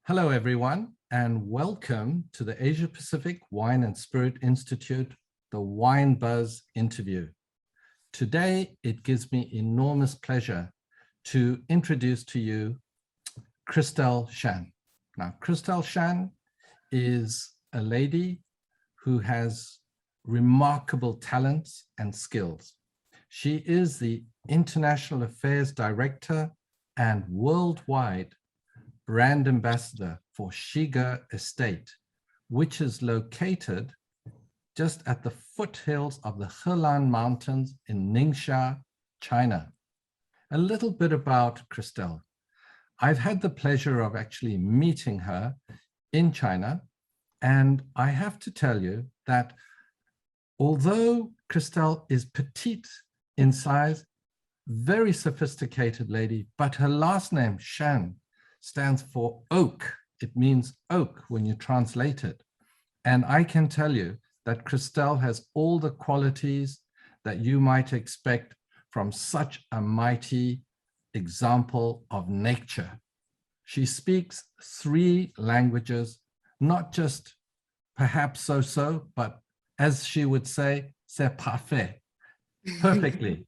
Hello, everyone, and welcome to the Asia Pacific Wine and Spirit Institute, the Wine Buzz interview. Today, it gives me enormous pleasure to introduce to you Christelle Chene. Now, Christelle Chene is a lady who has remarkable talents and skills. She is the International Affairs Director and worldwide brand ambassador for Xige Estate, which is located just at the foothills of the Helan Mountains in Ningxia, China. A little bit about Christelle. I've had the pleasure of actually meeting her in China, and I have to tell you that although Christelle is petite in size, very sophisticated lady, but her last name, Chene, stands for oak. It means oak when you translate it. And I can tell you that Christelle has all the qualities that you might expect from such a mighty example of nature. She speaks 3 languages, not just perhaps so-so, but as she would say, c'est parfait, perfectly.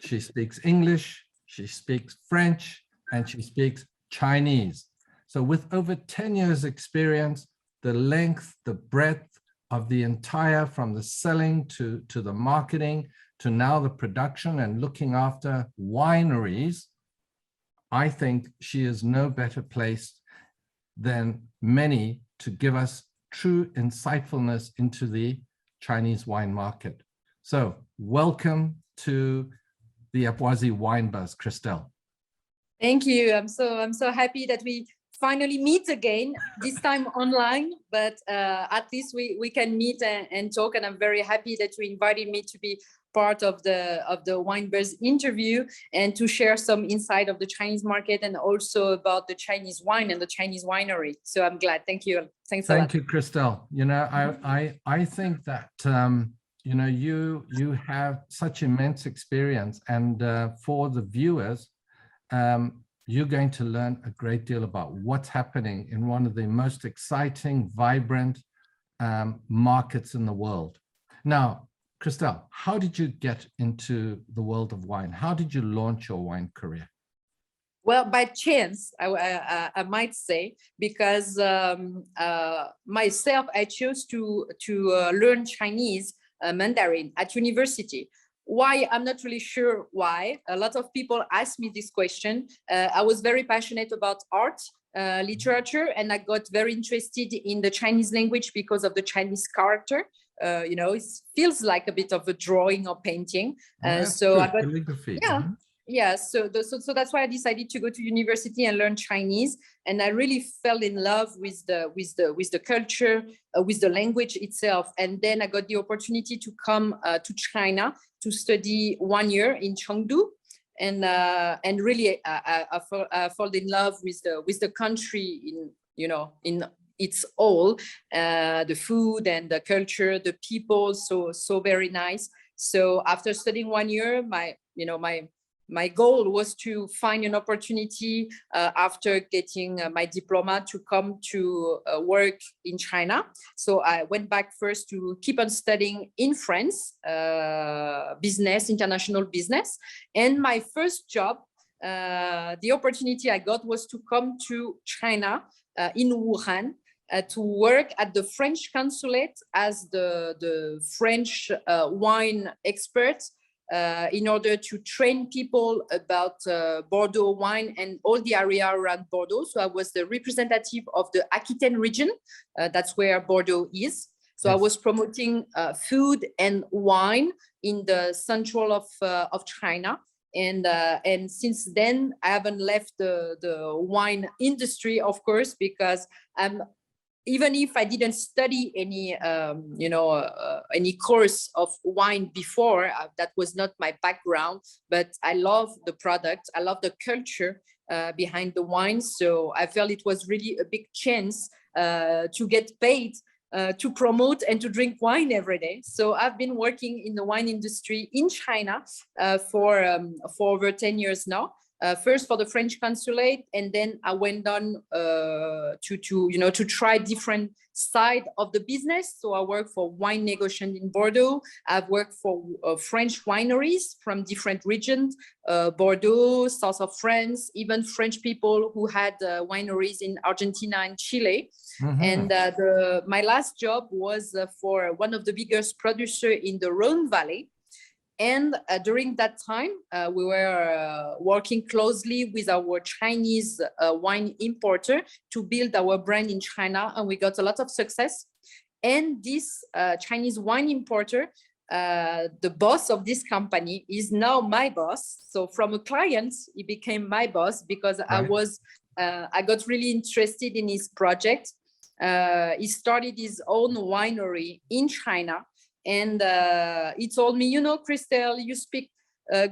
She speaks English, she speaks French, and she speaks Chinese. So with over 10 years experience, the length, the breadth of the entire, from the selling to the marketing, to now the production and looking after wineries, I think she is no better placed than many to give us true insightfulness into the Chinese wine market. So welcome to the APWASI Wine Buzz, Christelle. Thank you. I'm so happy that we finally meet again, this time online, but at least we can meet and talk. And I'm very happy that you invited me to be part of the Wine Buzz interview and to share some insight of the Chinese market and also about the Chinese wine and the Chinese winery. So I'm glad. Thank you. Thanks a lot. Thank you, Christelle. You know, I think that you know, you have such immense experience, and for the viewers, you're going to learn a great deal about what's happening in one of the most exciting, vibrant markets in the world. Now, Christelle, how did you get into the world of wine? How did you launch your wine career? Well, by chance, I might say, because myself, I chose to learn Chinese Mandarin at university. Why? I'm not really sure why. A lot of people ask me this question. I was very passionate about art, literature, and I got very interested in the Chinese language because of the Chinese character. You know, it feels like a bit of a drawing or painting. So I got, calligraphy. yeah. Yeah, so that's why I decided to go to university and learn Chinese, and I really fell in love with the culture, with the language itself. And then I got the opportunity to come to China to study 1 year in Chengdu, and really I fell in love with the country in its all, the food and the culture, the people, so very nice. So after studying 1 year, my goal was to find an opportunity after getting my diploma to come to work in China. So I went back first to keep on studying in France, business, international business. And my first job, the opportunity I got was to come to China in Wuhan, to work at the French consulate as the French wine expert, in order to train people about Bordeaux wine and all the area around Bordeaux. So I was the representative of the Aquitaine region. That's where Bordeaux is. So yes. I was promoting food and wine in the central of China. And since then, I haven't left the wine industry, of course, because even if I didn't study any course of wine before, that was not my background, but I love the product. I love the culture behind the wine. So I felt it was really a big chance to get paid to promote and to drink wine every day. So I've been working in the wine industry in China for over 10 years now. first for the French consulate, and then I went on to try different side of the business. So I worked for wine negotiation in Bordeaux. I've worked for French wineries from different regions, Bordeaux, south of France, even French people who had wineries in Argentina and Chile. Mm-hmm. And my last job was for one of the biggest producers in the Rhone Valley. And during that time, we were working closely with our Chinese wine importer to build our brand in China, and we got a lot of success. And this Chinese wine importer, the boss of this company, is now my boss. So from a client, he became my boss because right. I got really interested in his project. He started his own winery in China. And he told me, you know, Christelle, you speak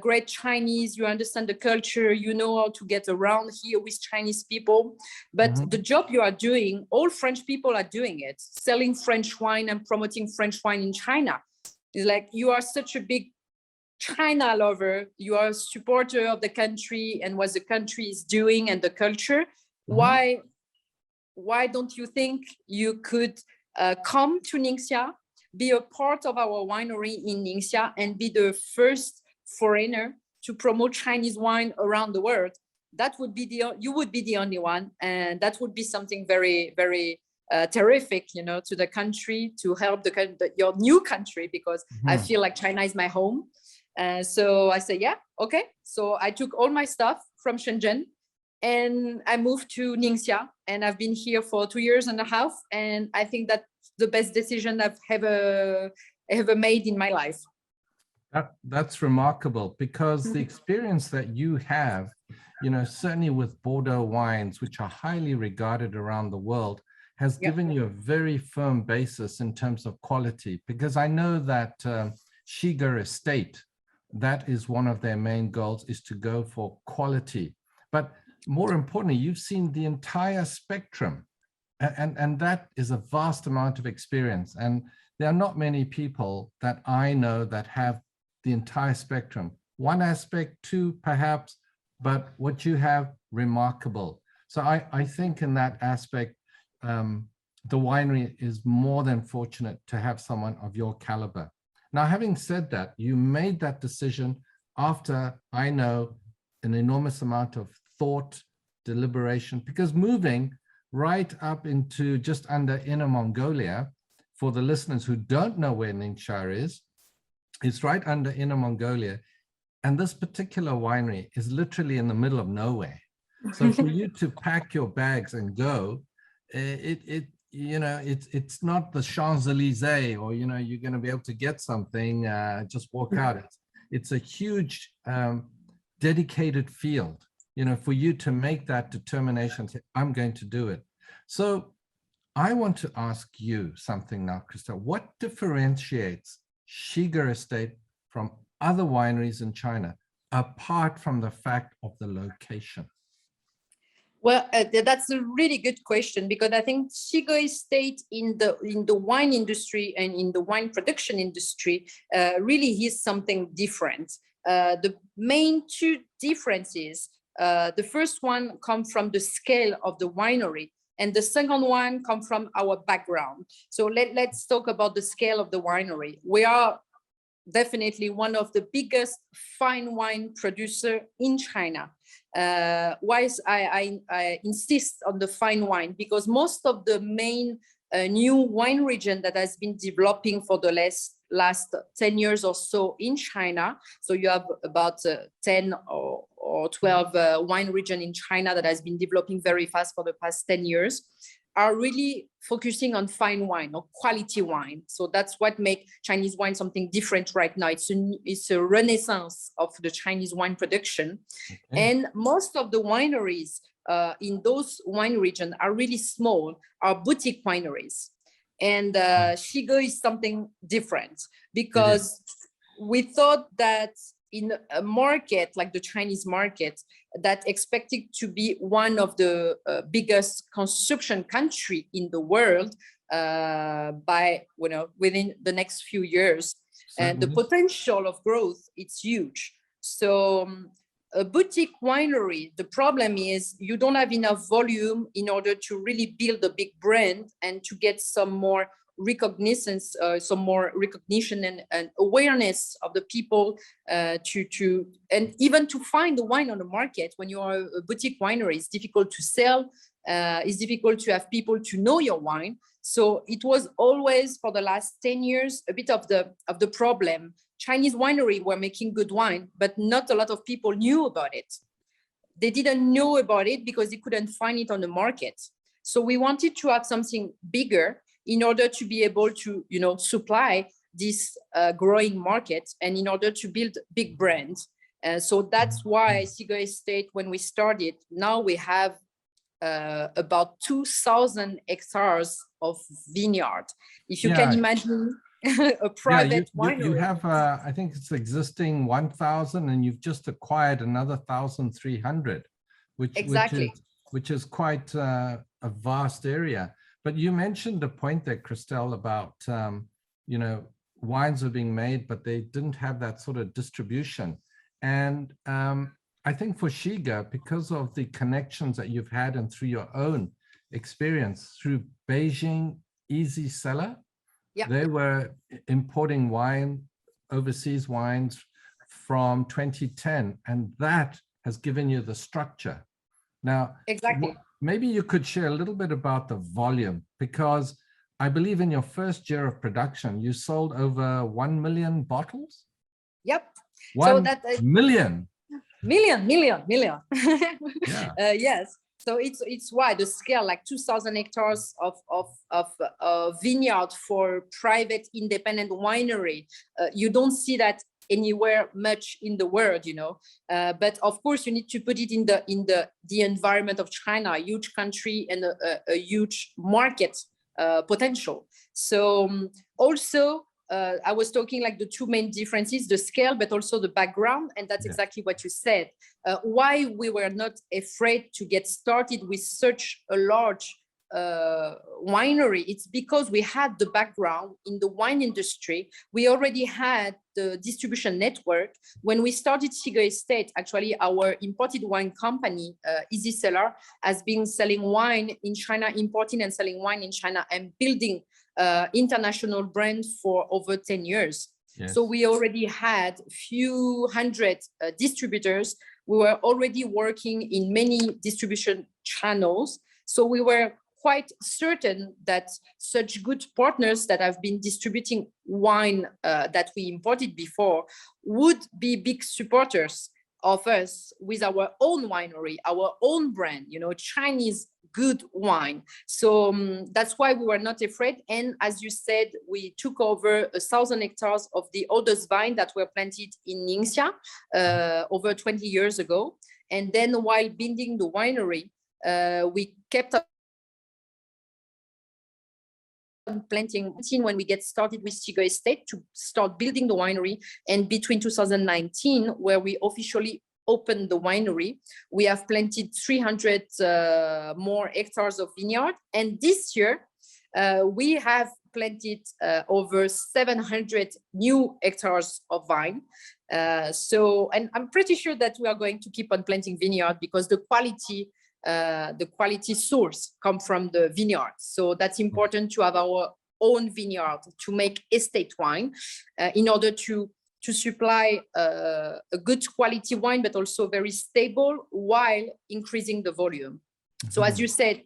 great Chinese, you understand the culture, you know how to get around here with Chinese people. But mm-hmm. the job you are doing, all French people are doing it, selling French wine and promoting French wine in China. It's like, you are such a big China lover, you are a supporter of the country and what the country is doing and the culture. Mm-hmm. Why don't you think you could come to Ningxia, be a part of our winery in Ningxia, and be the first foreigner to promote Chinese wine around the world? That would be you would be the only one, and that would be something very, very terrific, you know, to the country, to help your new country, because mm-hmm. I feel like China is my home. So I said, yeah, okay. So I took all my stuff from Shenzhen and I moved to Ningxia, and I've been here for 2.5 years, and I think that the best decision I've ever made in my life. That's remarkable, because the experience that you have, you know, certainly with Bordeaux wines, which are highly regarded around the world, has given you a very firm basis in terms of quality. Because I know that Xige Estate, that is one of their main goals, is to go for quality. But more importantly, you've seen the entire spectrum. And that is a vast amount of experience. And there are not many people that I know that have the entire spectrum. One aspect, two perhaps, but what you have, remarkable. So I think in that aspect, the winery is more than fortunate to have someone of your caliber. Now, having said that, you made that decision after, I know, an enormous amount of thought, deliberation, because moving right up into just under Inner Mongolia, for the listeners who don't know where Ningxia is, it's right under Inner Mongolia. And this particular winery is literally in the middle of nowhere. So for you to pack your bags and go, it's not the Champs-Élysées, or, you know, you're going to be able to get something, just walk out. It's a huge dedicated field. You know, for you to make that determination, say, I'm going to do it. So I want to ask you something now, Christelle. What differentiates Xige Estate from other wineries in China, apart from the fact of the location? Well, that's a really good question, because I think Xige Estate in the wine industry and in the wine production industry really is something different. The main two differences, the first one comes from the scale of the winery, and the second one comes from our background. So let's talk about the scale of the winery. We are definitely one of the biggest fine wine producer in China. Why I insist on the fine wine? Because most of the main new wine region that has been developing for the last 10 years or so in China. So you have about 10 or 12 wine region in China that has been developing very fast for the past 10 years, are really focusing on fine wine or quality wine. So that's what makes Chinese wine something different right now. It's a renaissance of the Chinese wine production. Okay. And most of the wineries in those wine regions are really small, are boutique wineries. And Xige is something different, because we thought that in a market like the Chinese market, that expected to be one of the biggest consumption country in the world by, you know, within the next few years. Certainly. And the potential of growth, it's huge. So a boutique winery, the problem is you don't have enough volume in order to really build a big brand and to get some more recognition and awareness of the people and even to find the wine on the market. When you are a boutique winery, it's difficult to sell. It's difficult to have people to know your wine. So it was always, for the last 10 years, a bit of the problem. Chinese winery were making good wine, but not a lot of people knew about it. They didn't know about it because they couldn't find it on the market. So we wanted to have something bigger in order to be able to, supply this growing market and in order to build big brands. So that's why Xige Estate, when we started, now we have about 2,000 hectares of vineyard. If you can imagine a private winery. You have, I think it's existing 1,000 and you've just acquired another 1,300, which is quite a vast area. But you mentioned a point there, Christelle, about, wines are being made, but they didn't have that sort of distribution. And I think for Xige, because of the connections that you've had and through your own experience through Beijing Easy Cellar, they were importing overseas wines from 2010, and that has given you the structure. Now, maybe you could share a little bit about the volume, because I believe in your first year of production, you sold over 1 million bottles? Yep. 1 million. Million. Yeah. Yes. So it's why the scale, like 2,000 hectares of vineyard for private independent winery. You don't see that anywhere much in the world, but of course you need to put it in the environment of China, a huge country and a huge market potential. So also I was talking like the two main differences, the scale, but also the background. And that's exactly what you said. Why we were not afraid to get started with such a large winery, it's because we had the background in the wine industry. We already had the distribution network. When we started Xige Estate, actually our imported wine company, Easy Cellar, has been selling wine in China, importing and selling wine in China and building international brand for over 10 years. Yes. So we already had a few hundred distributors. We were already working in many distribution channels. So we were quite certain that such good partners that have been distributing wine that we imported before would be big supporters of us with our own winery, our own brand, Chinese good wine. So that's why we were not afraid. And as you said, we took over 1,000 hectares of the oldest vine that were planted in Ningxia over 20 years ago. And then while building the winery, we kept up planting when we get started with Xige Estate to start building the winery. And between 2019, where we officially opened the winery, we have planted 300 more hectares of vineyard. And this year, we have planted over 700 new hectares of vine. And I'm pretty sure that we are going to keep on planting vineyard because the quality source come from the vineyard. So that's important to have our own vineyard to make estate wine in order to supply a good quality wine, but also very stable while increasing the volume. So as you said,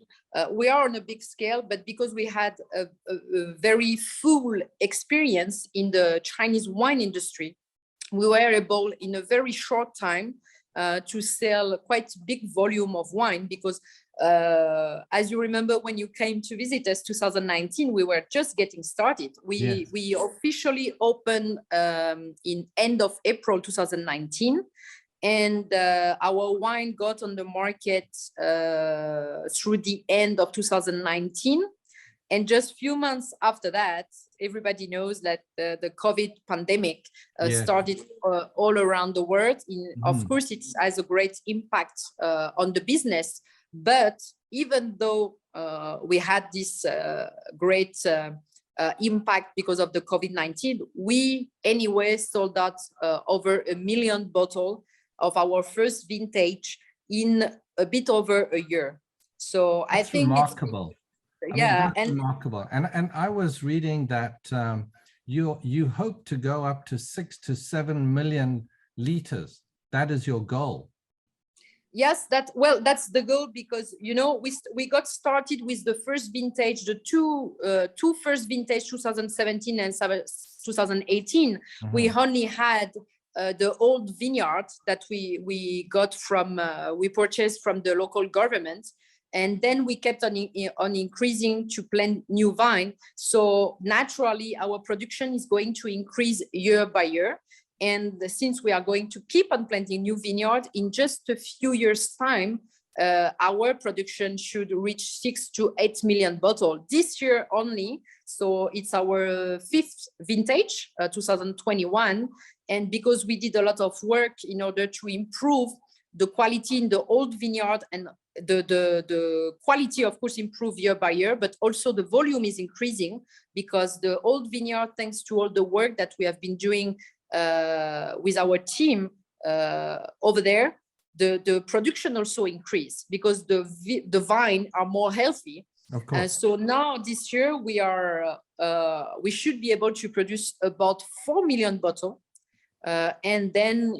we are on a big scale, but because we had a very full experience in the Chinese wine industry, we were able in a very short time to sell quite big volume of wine because as you remember, when you came to visit us 2019, we were just getting started. We officially opened in end of April 2019. And our wine got on the market through the end of 2019. And just a few months after that, everybody knows that the COVID pandemic started all around the world. Of course, it has a great impact on the business. But even though we had this great impact because of the COVID-19, we anyway sold out over 1 million bottles of our first vintage in a bit over a year. So That's I think remarkable. yeah, that's remarkable. And I was reading that you hope to go up to 6 to 7 million liters. That is your goal. Yes, that's the goal, because we got started with the first vintage, the two first vintage, 2017 and 2018. We only had the old vineyard that we got from we purchased from the local government, and then we kept on increasing to plant new vine. So naturally, our production is going to increase year by year. And since we are going to keep on planting new vineyard, in just a few years' time, our production should reach 6 to 8 million bottles this year only. So it's our fifth vintage, 2021. And because we did a lot of work in order to improve the quality in the old vineyard, and the quality, of course, improve year by year, but also the volume is increasing, because the old vineyard, thanks to all the work that we have been doing with our team over there, the production also increased, because the vine are more healthy. Of course. So now this year we should be able to produce about 4 million bottles, and then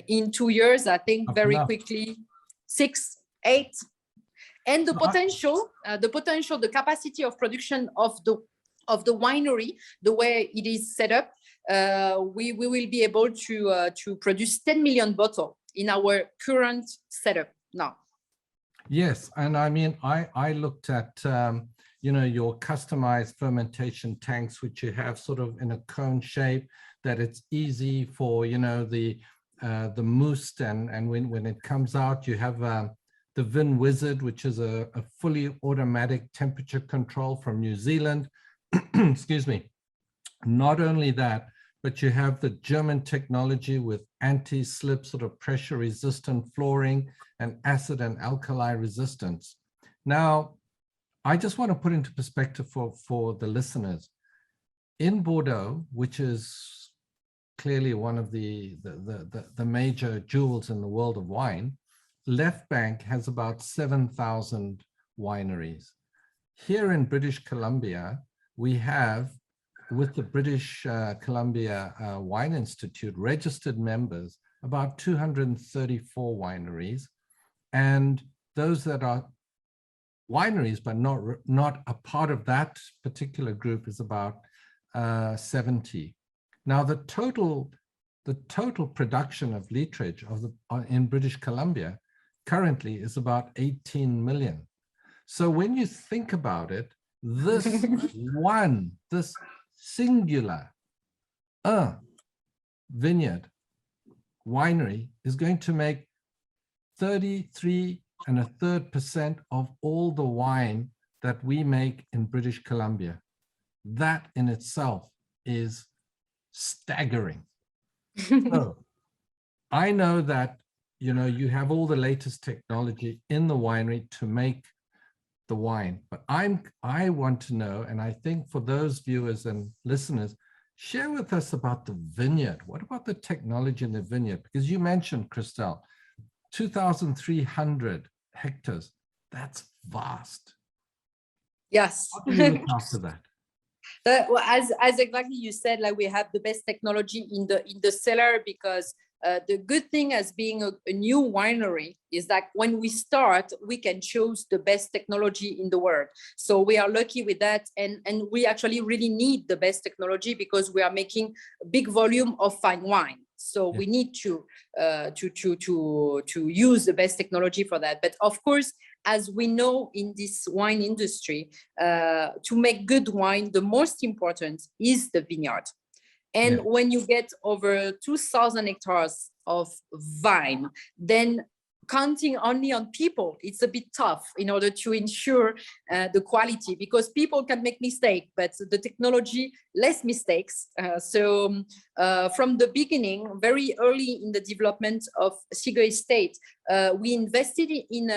in 2 years, I think very quickly 6, 8, and the potential, the capacity of production of the winery, the way it is set up, we will be able to produce 10 million bottles in our current setup now. Yes, and I mean, I looked at your customized fermentation tanks, which you have sort of in a cone shape, that it's easy for the mousse, and when it comes out, you have the Vin Wizard, which is a fully automatic temperature control from New Zealand. Excuse me. Not only that, but you have the German technology with anti-slip, sort of pressure resistant flooring, and acid and alkali resistance. Now, I just want to put into perspective for the listeners. In Bordeaux, which is clearly one of the major jewels in the world of wine, Left Bank has about 7,000 wineries. Here in British Columbia, we have, with the British Columbia Wine Institute, registered members, about 234 wineries. And those that are wineries, but not a part of that particular group, is about 70. Now, the total production of literage in British Columbia currently is about 18 million. So when you think about it, this this singular vineyard winery is going to make 33.33% of all the wine that we make in British Columbia. That in itself is staggering. So I know that you have all the latest technology in the winery to make the wine, but I want to know, and I think for those viewers and listeners, share with us about the vineyard. What about the technology in the vineyard? Because you mentioned, Christelle, 2,300 hectares. That's vast. Yes. How do you look after that? Well, as exactly you said, like, we have the best technology in the cellar, because the good thing as being a new winery is that when we start, we can choose the best technology in the world. So we are lucky with that, and we actually really need the best technology, because we are making a big volume of fine wine. So we need to use the best technology for that. But of course, as we know in this wine industry, to make good wine, the most important is the vineyard. And when you get over 2,000 hectares of vine, then counting only on people, it's a bit tough in order to ensure the quality, because people can make mistakes, but the technology, less mistakes. So from the beginning, very early in the development of Xige Estate, we invested in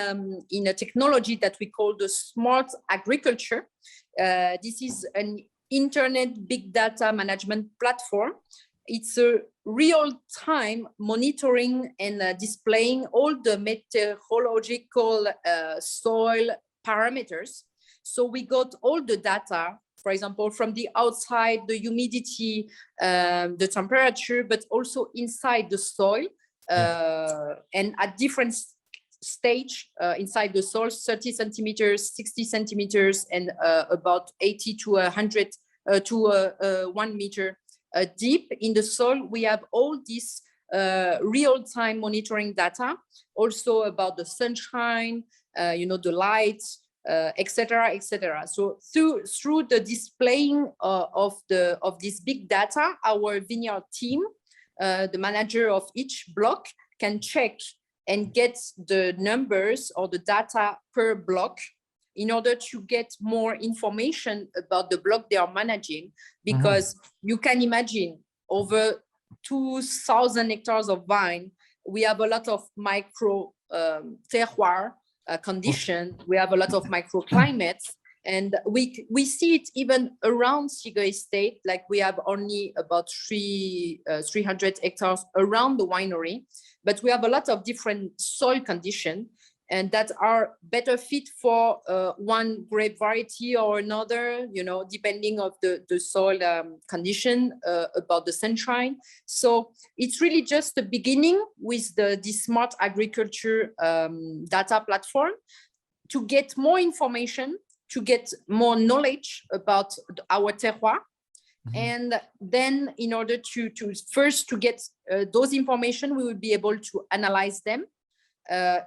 a technology that we call the smart agriculture. This is an internet big data management platform. It's a real-time monitoring and displaying all the meteorological soil parameters. So we got all the data, for example, from the outside, the humidity, the temperature, but also inside the soil, and at different stage inside the soil, 30 centimeters, 60 centimeters, and about 80 to 100 to 1 meter deep in the soil. We have all this real-time monitoring data, also about the sunshine, the light, etc., etc. So through the displaying of this big data, our vineyard team, the manager of each block, can check and get the numbers or the data per block in order to get more information about the block they are managing, because you can imagine over 2,000 hectares of vine, we have a lot of micro terroir condition, we have a lot of microclimates, and we see it even around Xige Estate. Like we have only about 300 hectares around the winery, but we have a lot of different soil conditions, and that are better fit for one grape variety or another, depending of the soil condition, about the sunshine. So it's really just the beginning with the smart agriculture data platform to get more information, to get more knowledge about our terroir. And then in order to first to get those information, we will be able to analyze them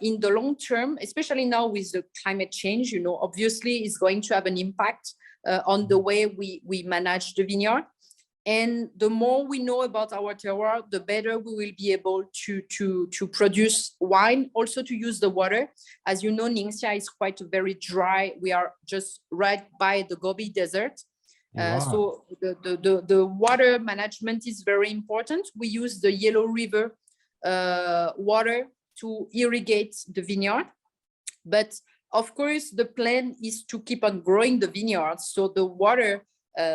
in the long term, especially now with the climate change, obviously it's going to have an impact on the way we manage the vineyard. And the more we know about our terroir, the better we will be able to produce wine, also to use the water. As you know, Ningxia is quite very dry. We are just right by the Gobi Desert. So the water management is very important. We use the Yellow River water to irrigate the vineyard. But of course, the plan is to keep on growing the vineyard. So the water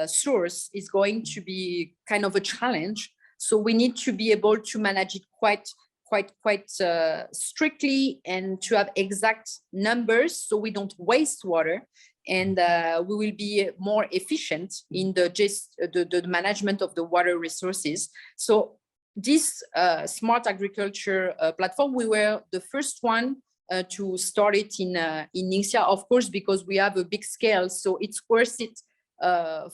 source is going to be kind of a challenge. So we need to be able to manage it quite strictly and to have exact numbers so we don't waste water, and we will be more efficient in the management of the water resources. So this smart agriculture platform, we were the first one to start it in Ningxia, of course, because we have a big scale, so it's worth it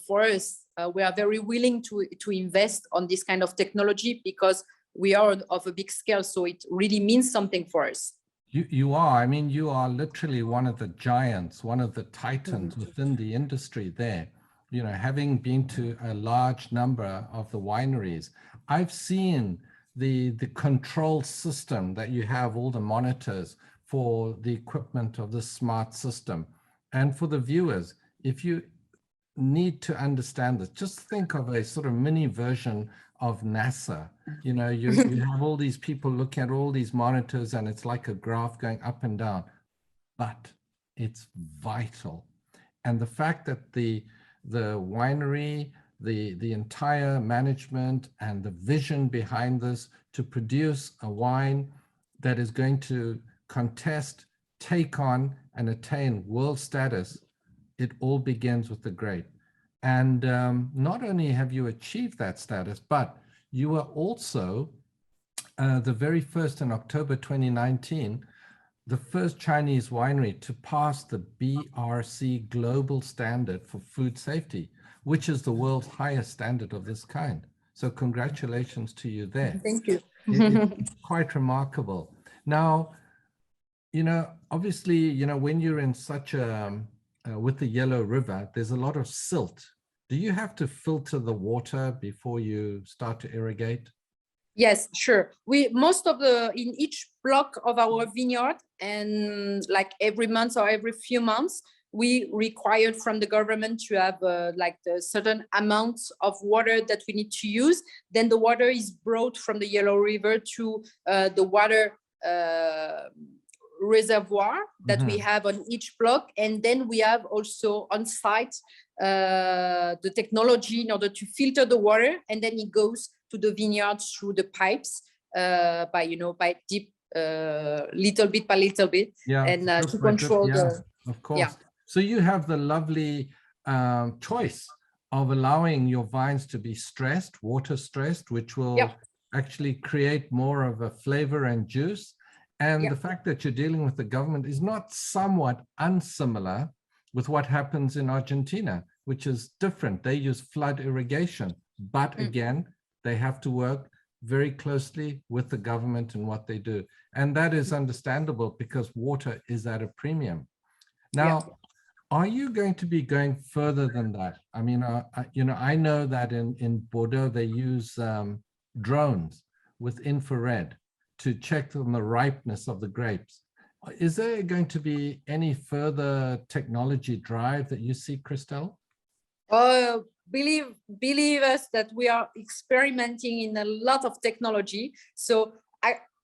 for us. We are very willing to invest on this kind of technology because we are of a big scale, so it really means something for us. You are, I mean, you are literally one of the giants, one of the titans within the industry there. Having been to a large number of the wineries, I've seen the control system that you have, all the monitors for the equipment of this smart system. And for the viewers, if you need to understand this, just think of a sort of mini version of NASA. You have all these people looking at all these monitors, and it's like a graph going up and down, but it's vital. And the fact that the winery, the entire management and the vision behind this to produce a wine that is going to contest, take on, and attain world status, it all begins with the grape. And not only have you achieved that status, but you were also the very first in October 2019, the first Chinese winery to pass the BRC global standard for food safety, which is the world's highest standard of this kind. So congratulations to you there. Thank you. It's quite remarkable. Now, obviously, when you're in such a, with the Yellow River, there's a lot of silt. Do you have to filter the water before you start to irrigate? Yes, sure. In each block of our vineyard, and like every month or every few months, we required from the government to have like a certain amount of water that we need to use. Then the water is brought from the Yellow River to the water reservoir that we have on each block. And then we have also on site the technology in order to filter the water, and then it goes to the vineyard through the pipes by deep, little bit by little bit, and to control of course. Yeah. So you have the lovely choice of allowing your vines to be stressed, water stressed, which will actually create more of a flavor and juice. And the fact that you're dealing with the government is not somewhat unsimilar with what happens in Argentina, which is different. They use flood irrigation, but again, they have to work very closely with the government in what they do. And that is understandable because water is at a premium. Now, are you going to be going further than that? I mean, I know that in Bordeaux, they use drones with infrared to check on the ripeness of the grapes. Is there going to be any further technology drive that you see, Christelle? Believe us that we are experimenting in a lot of technology. So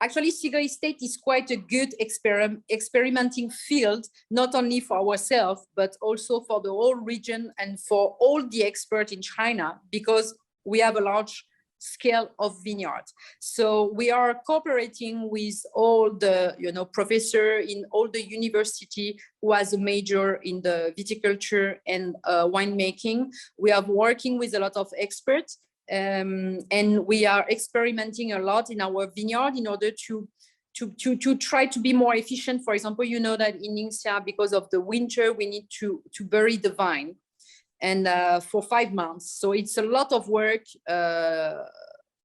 actually, Xige Estate is quite a good experimenting field, not only for ourselves, but also for the whole region and for all the experts in China, because we have a large scale of vineyards. So we are cooperating with all the professor in all the university who has a major in the viticulture and winemaking. We are working with a lot of experts, and we are experimenting a lot in our vineyard in order to try to be more efficient. For example, you know that in Ningxia, because of the winter, we need to bury the vine, and for 5 months. So it's a lot of work,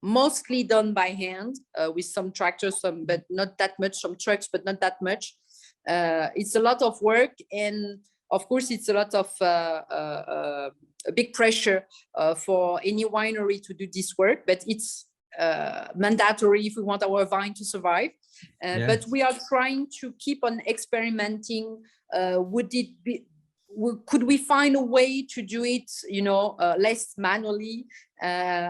mostly done by hand, with some tractors, but not that much, some trucks, but not that much. It's a lot of work. And of course, it's a lot of a big pressure for any winery to do this work, but it's mandatory if we want our vine to survive. But we are trying to keep on experimenting. Could we find a way to do it, less manually?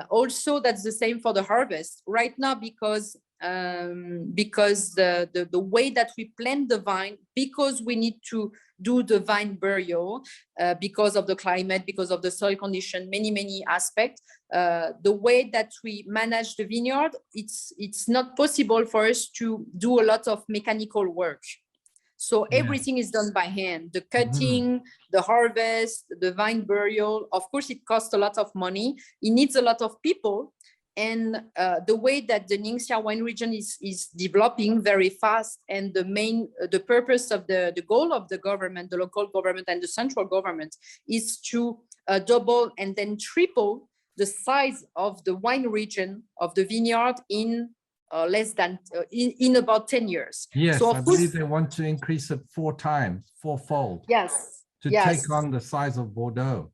Also, that's the same for the harvest right now, because the way that we plant the vine, because we need to do the vine burial, because of the climate, because of the soil condition, many aspects. The way that we manage the vineyard, it's not possible for us to do a lot of mechanical work. So everything is done by hand, the cutting, the harvest, the vine burial. Of course, it costs a lot of money. It needs a lot of people. And the way that the Ningxia wine region is developing very fast, and the purpose of the goal of the government, the local government and the central government, is to double and then triple the size of the wine region of the vineyard in less than in about 10 years. Yes, so I believe they want to increase it fourfold. Yes. To take on the size of Bordeaux.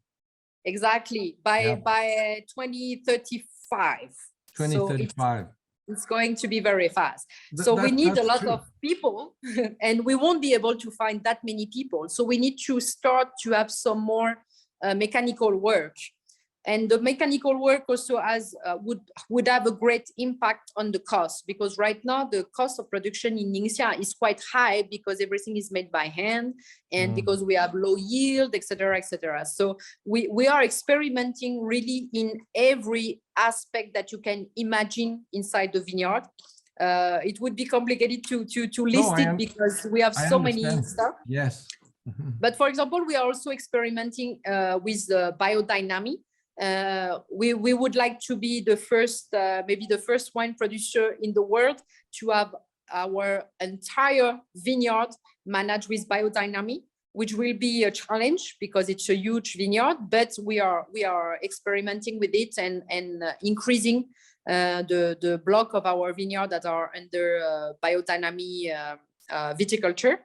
Exactly, by 2035. 2035. So it's going to be very fast. So we need a lot of people, and we won't be able to find that many people. So we need to start to have some more mechanical work. And the mechanical work also would have a great impact on the cost, because right now the cost of production in Ningxia is quite high because everything is made by hand, and because we have low yield, etc., etc. So we are experimenting really in every aspect that you can imagine inside the vineyard. It would be complicated to list it because we have so many stuff. Yes. But for example, we are also experimenting with biodynamic. We would like to be the first, maybe the first wine producer in the world to have our entire vineyard managed with biodynamic, which will be a challenge because it's a huge vineyard, but we are experimenting with it and increasing the block of our vineyard that are under biodynamic viticulture.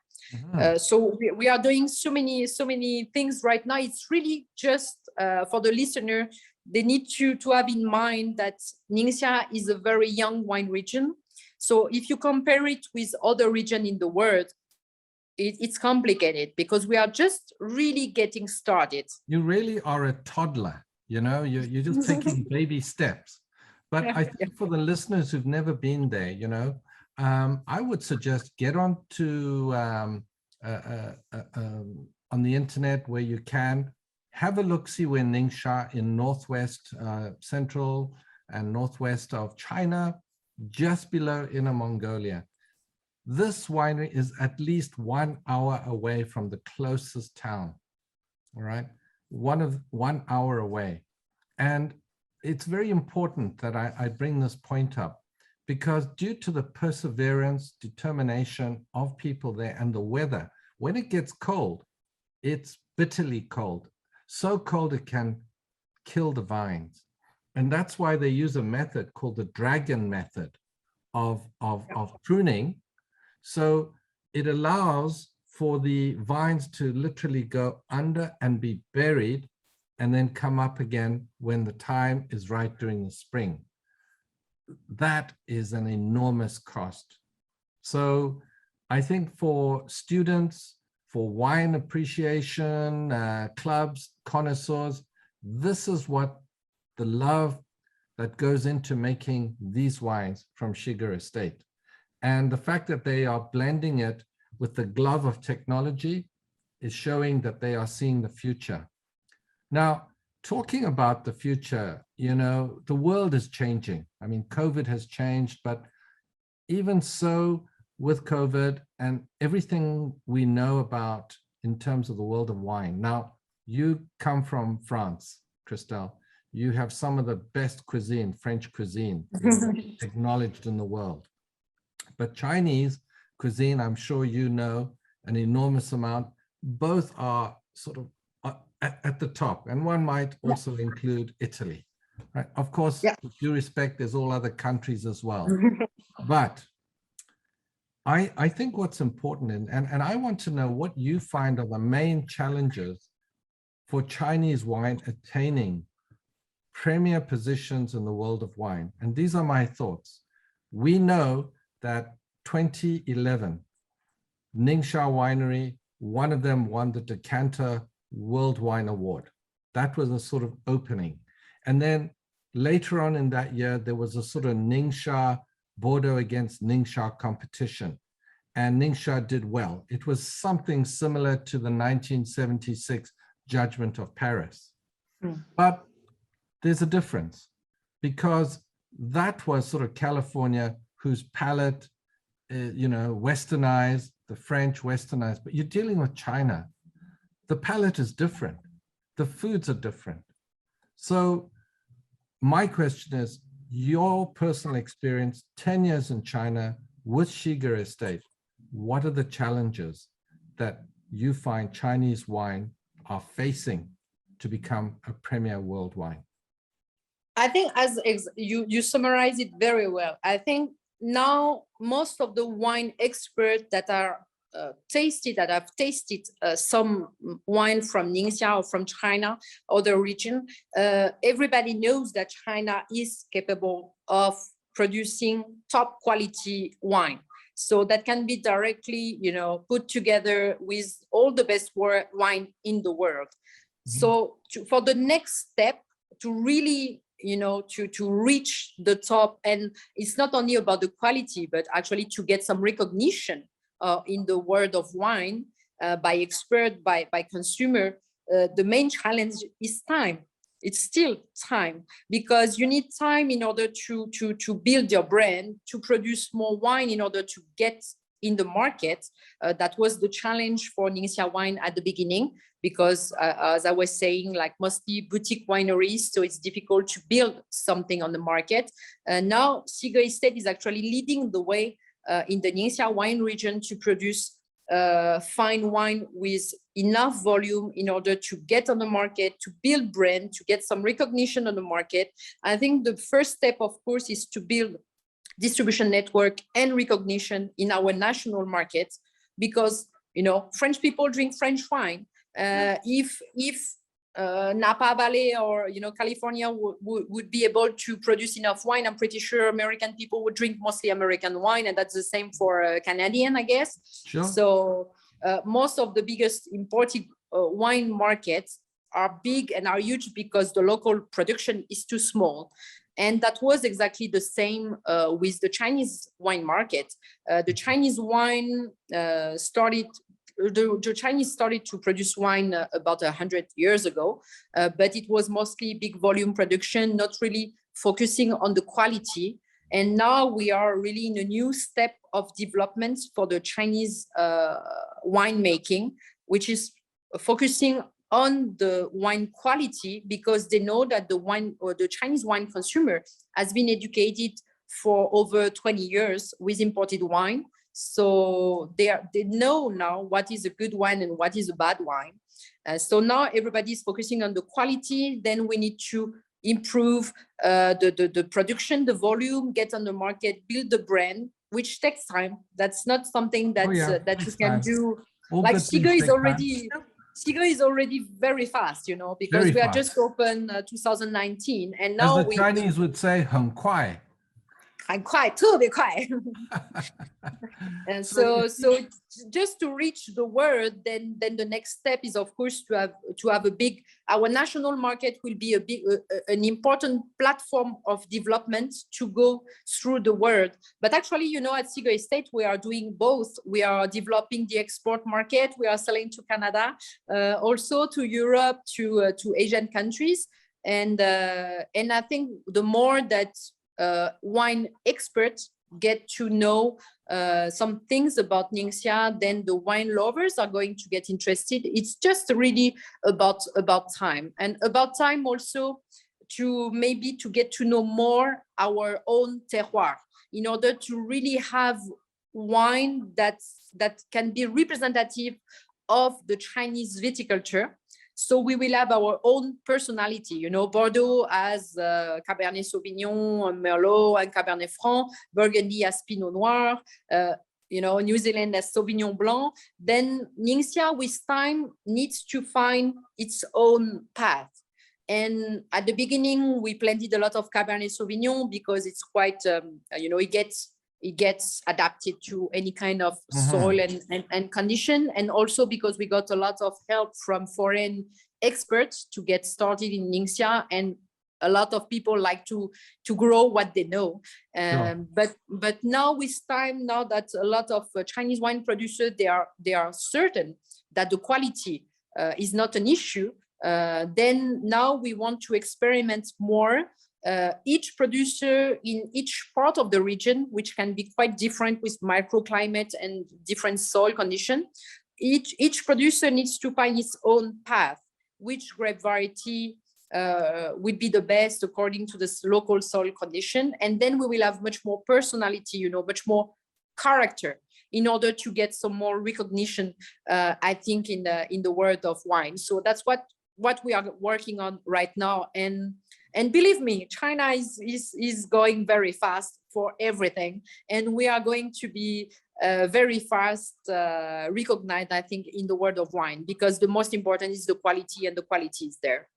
So we are doing so many things right now. It's really just for the listener, they need to have in mind that Ningxia is a very young wine region. So if you compare it with other regions in the world, it's complicated because we are just really getting started. You really are a toddler, you're just taking baby steps. But I think for the listeners who've never been there, I would suggest get on to on the internet where you can have a look, see where Ningxia in northwest central and northwest of China, just below Inner Mongolia. This winery is at least 1 hour away from the closest town, all right? 1 hour away. And it's very important that I bring this point up, because due to the perseverance, determination of people there and the weather, when it gets cold, it's bitterly cold, so cold it can kill the vines. And that's why they use a method called the dragon method of pruning. So it allows for the vines to literally go under and be buried and then come up again when the time is right during the spring. That is an enormous cost. So I think for students, for wine appreciation, clubs, connoisseurs, this is what the love that goes into making these wines from Xige Estate. And the fact that they are blending it with the glove of technology is showing that they are seeing the future. Now, talking about the future, you know, the world is changing. I mean, COVID has changed, but even so, with COVID and everything we know about in terms of the world of wine. Now, you come from France, Christelle. You have some of the best cuisine, French cuisine, acknowledged in the world. But Chinese cuisine, I'm sure you know an enormous amount. Both are sort of at the top, and one might also include Italy, right? Of course, with due respect, there's all other countries as well. But I think what's important, and I want to know what you find are the main challenges for Chinese wine attaining premier positions in the world of wine. And these are my thoughts. We know that 2011, Ningxia Winery, one of them won the Decanter World Wine Award. That was a sort of opening. And then later on in that year, there was a sort of Ningxia Bordeaux against Ningxia competition. And Ningxia did well. It was something similar to the 1976 Judgment of Paris. But there's a difference, because that was sort of California, whose palate, you know, westernized, the French westernized, but you're dealing with China. The palate is different. The foods are different. So my question is, your personal experience, 10 years in China with Xige Estate, what are the challenges that you find Chinese wine are facing to become a premier world wine? I think as you summarize it very well. I think now most of the wine experts that are that have tasted some wine from Ningxia or from China or the region, everybody knows that China is capable of producing top quality wine. So that can be directly, you know, put together with all the best wine in the world. So for the next step, to really, you know, to reach the top, and it's not only about the quality, but actually to get some recognition in the world of wine by expert, by consumer, the main challenge is time. It's still time, because you need time in order to build your brand, to produce more wine in order to get in the market. That was the challenge for Ningxia Wine at the beginning, because as I was saying, like mostly boutique wineries, so it's difficult to build something on the market. Now Xige Estate is actually leading the way in the Ningxia wine region to produce fine wine with enough volume in order to get on the market, to build brand, to get some recognition on the market. I think the first step, of course, is to build distribution network and recognition in our national market, because, you know, French people drink French wine. If Napa Valley or, you know, California would be able to produce enough wine, I'm pretty sure American people would drink mostly American wine, and that's the same for Canadian, I guess. Sure. So most of the biggest imported wine markets are big and are huge because the local production is too small. And that was exactly the same with the Chinese wine market. The Chinese wine the Chinese started to produce wine about 100 years ago, but it was mostly big volume production, not really focusing on the quality. And now we are really in a new step of development for the Chinese winemaking, which is focusing on the wine quality, because they know that the wine or the Chinese wine consumer has been educated for over 20 years with imported wine. So they know now what is a good wine and what is a bad wine. So now everybody is focusing on the quality. Then we need to improve the production, the volume, get on the market, build the brand, which takes time. That's not something that that you can do. Like Xige is already very fast, you know, because we are just open 2019, and now as the Chinese would say, 很快. 很快，特别快。And so just to reach the world, then the next step is, of course, to have a big, our national market will be an important platform of development to go through the world. But actually, you know, at Xige Estate, we are doing both. We are developing the export market. We are selling to Canada, also to Europe, to Asian countries. And I think the more that wine experts get to know some things about Ningxia, then the wine lovers are going to get interested. It's just really about time, and about time also to maybe to get to know more our own terroir, in order to really have wine that can be representative of the Chinese viticulture. So we will have our own personality, you know. Bordeaux has Cabernet Sauvignon, Merlot, and Cabernet Franc. Burgundy has Pinot Noir. You know, New Zealand has Sauvignon Blanc. Then Ningxia, with time, needs to find its own path. And at the beginning, we planted a lot of Cabernet Sauvignon because it's quite, you know, it gets adapted to any kind of soil and condition. And also because we got a lot of help from foreign experts to get started in Ningxia, and a lot of people like to grow what they know. But now with time, now that a lot of Chinese wine producers, they are certain that the quality is not an issue, then now we want to experiment more. Each producer in each part of the region, which can be quite different with microclimate and different soil condition, each producer needs to find its own path, which grape variety would be the best according to this local soil condition. And then we will have much more personality, you know, much more character, in order to get some more recognition, I think, in the world of wine. So that's what we are working on right now. And believe me, China is going very fast for everything. And we are going to be very fast recognized, I think, in the world of wine, because the most important is the quality, and the quality is there.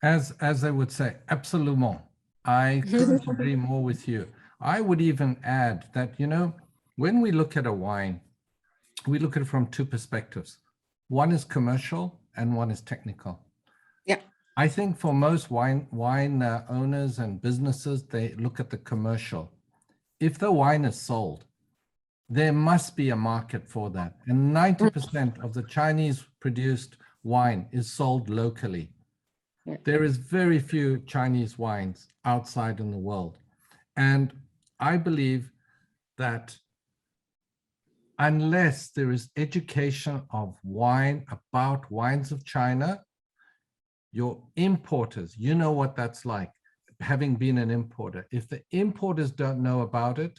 As I would say, absolument. I couldn't agree more with you. I would even add that, you know, when we look at a wine, we look at it from two perspectives. One is commercial and one is technical. Yeah. I think for most wine owners and businesses, they look at the commercial. If the wine is sold, there must be a market for that. And 90% of the Chinese produced wine is sold locally. Yeah. There is very few Chinese wines outside in the world. And I believe that unless there is education of wine, about wines of China, your importers, you know what that's like, having been an importer. If the importers don't know about it,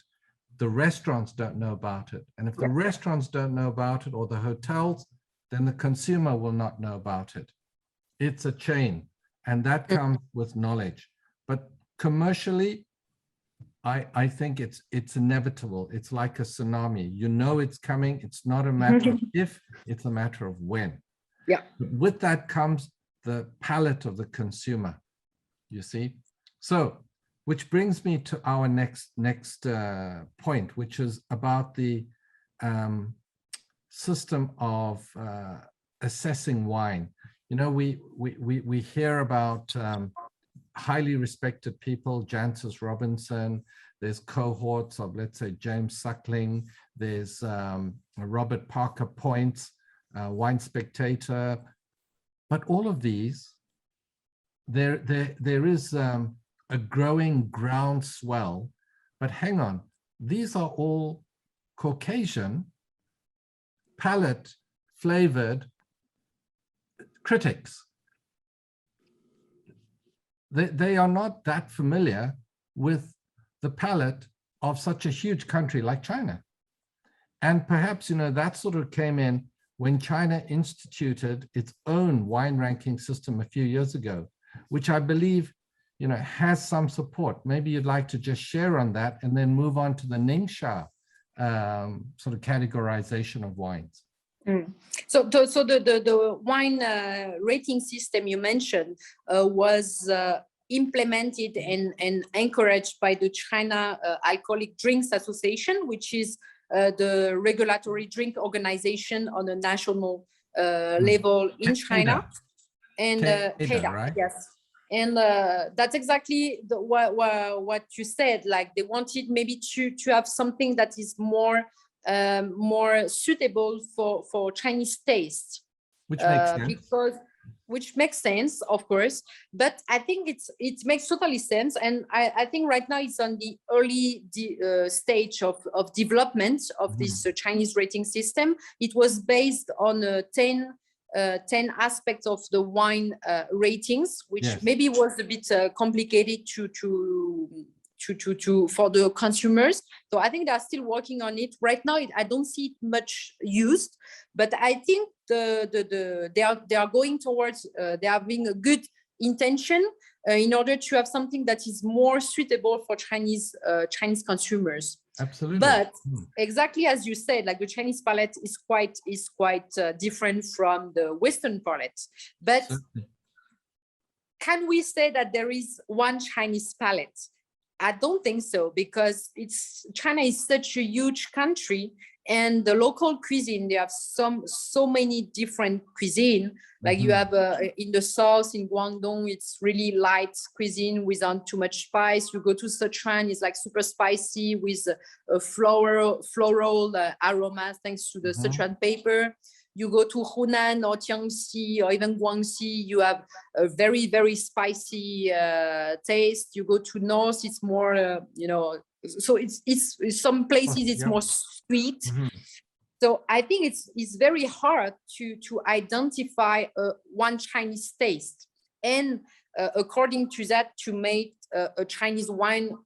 the restaurants don't know about it. And if the restaurants don't know about it, or the hotels, then the consumer will not know about it. It's a chain, and that comes with knowledge. But commercially, I think it's inevitable. It's like a tsunami. You know it's coming. It's not a matter of if, it's a matter of when. Yeah. But with that comes the palate of the consumer, you see. So, which brings me to our next point, which is about the system of assessing wine. You know, we hear about highly respected people, Jancis Robinson. There's cohorts of, let's say, James Suckling. There's Robert Parker Points, Wine Spectator. But all of these, there is a a growing groundswell. But hang on, these are all Caucasian, palate flavored critics. They are not that familiar with the palate of such a huge country like China. And perhaps, you know, that sort of came in when China instituted its own wine ranking system a few years ago, which I believe, you know, has some support. Maybe you'd like to just share on that and then move on to the Ningxia sort of categorization of wines. So the wine rating system you mentioned was implemented and encouraged by the China Alcoholic Drinks Association, which is the regulatory drink organization on a national level in China. And CADA, right? yes. And that's exactly what you said. Like they wanted maybe to have something that is more suitable for Chinese taste, which makes sense, of course. But I think it makes totally sense, and I think right now it's on the early stage of development of this Chinese rating system. It was based on 10 aspects of the wine ratings, which maybe was a bit complicated for the consumers. So I think they're still working on it right now. I don't see it much used, but I think they are going towards they are having a good intention in order to have something that is more suitable for Chinese consumers. Absolutely. But exactly as you said, like the Chinese palate is quite different from the Western palate. But can we say that there is one Chinese palate? I don't think so, because China is such a huge country, and the local cuisine, they have so many different cuisine. Like you have in the south, in Guangdong, it's really light cuisine without too much spice. You go to Sichuan, it's like super spicy with a floral aroma thanks to the Sichuan pepper. You go to Hunan or Jiangxi or even Guangxi, you have a very, very spicy taste. You go to north, it's more, so it's some places it's more sweet. So I think it's very hard to identify one Chinese taste, and according to that, to make a Chinese wine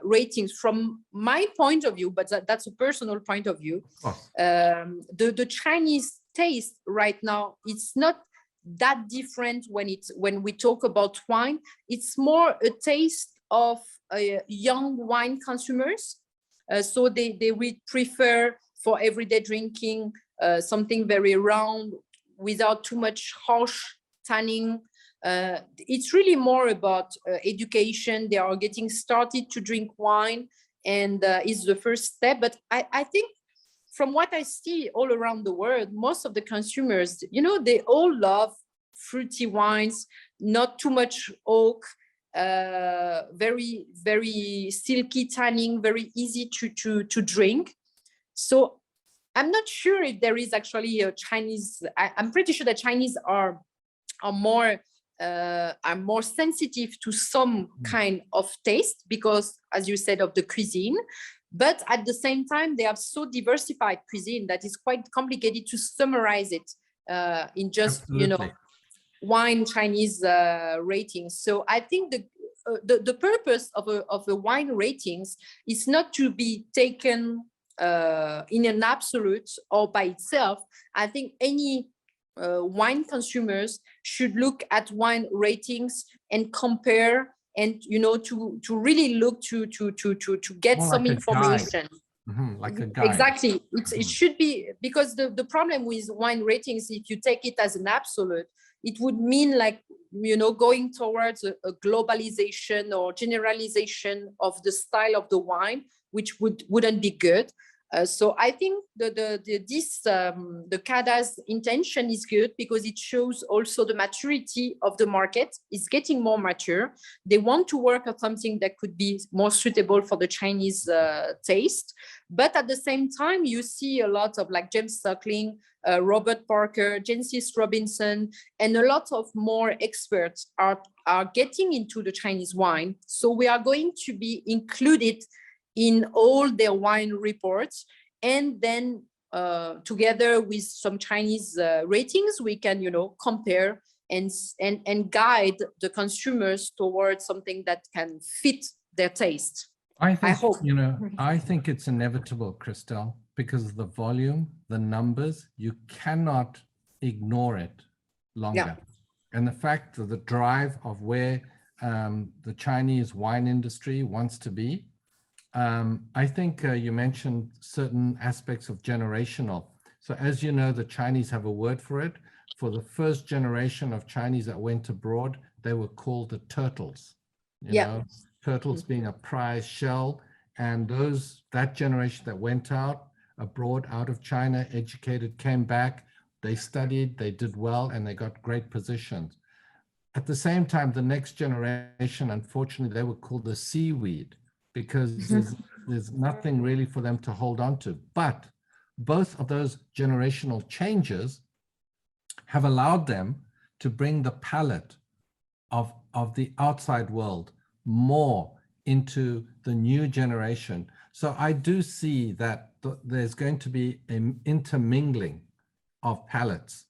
ratings. From my point of view, but that's a personal point of view, the Chinese taste right now, it's not that different when we talk about wine. It's more a taste of young wine consumers. So they would prefer for everyday drinking something very round without too much harsh tanning. It's really more about education. They are getting started to drink wine, and is the first step. But I think from what I see all around the world, most of the consumers, they all love fruity wines, not too much oak, very, very silky tanning, very easy to drink. So I'm not sure if there is actually a Chinese. I'm pretty sure that Chinese are more sensitive to some kind of taste because, as you said, of the cuisine. But at the same time, they have so diversified cuisine that it's quite complicated to summarize it in just wine Chinese ratings. So I think the purpose of a wine ratings is not to be taken in an absolute or by itself. I think any wine consumers should look at wine ratings and compare, and to really look to get more some information. Like a guide. Exactly. It should be, because the problem with wine ratings, if you take it as an absolute, it would mean like going towards a globalization or generalization of the style of the wine, which wouldn't be good. So I think the CADA's intention is good because it shows also the maturity of the market. It's getting more mature. They want to work on something that could be more suitable for the Chinese taste. But at the same time, you see a lot of like James Suckling, Robert Parker, Jensis Robinson, and a lot of more experts are getting into the Chinese wine. So we are going to be included in all their wine reports, and then together with some Chinese ratings, we can, compare and guide the consumers towards something that can fit their taste. I hope. Mm-hmm. I think it's inevitable, Christelle, because of the volume, the numbers, you cannot ignore it longer. Yeah. And the fact of the drive of where the Chinese wine industry wants to be. I think you mentioned certain aspects of generational. So as you know, the Chinese have a word for it. For the first generation of Chinese that went abroad, they were called the turtles. You know, turtles being a prize shell. And that generation that went out abroad, out of China, educated, came back, they studied, they did well, and they got great positions. At the same time, the next generation, unfortunately, they were called the seaweed, because there's nothing really for them to hold on to. But both of those generational changes have allowed them to bring the palette of the outside world more into the new generation. So I do see that there's going to be an intermingling of palates.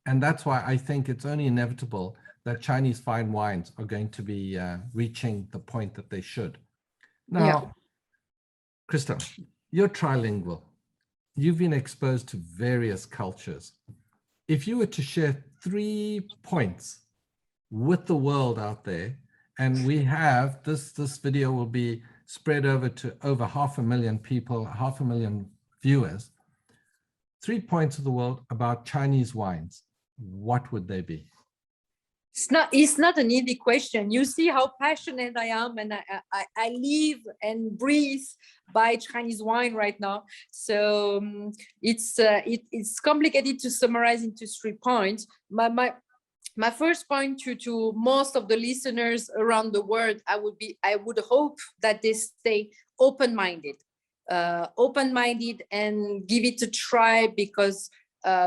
And that's why I think it's only inevitable that Chinese fine wines are going to be reaching the point that they should. Now, Christelle, you're trilingual. You've been exposed to various cultures. If you were to share 3 points with the world out there, and we have this video will be spread over to over 500,000 people, 500,000 viewers, 3 points of the world about Chinese wines, what would they be? It's not an easy question. You see how passionate I am, and I live and breathe by Chinese wine right now. So it's complicated to summarize into 3 points. My first point to most of the listeners around the world, I would hope that they stay open-minded and give it a try, because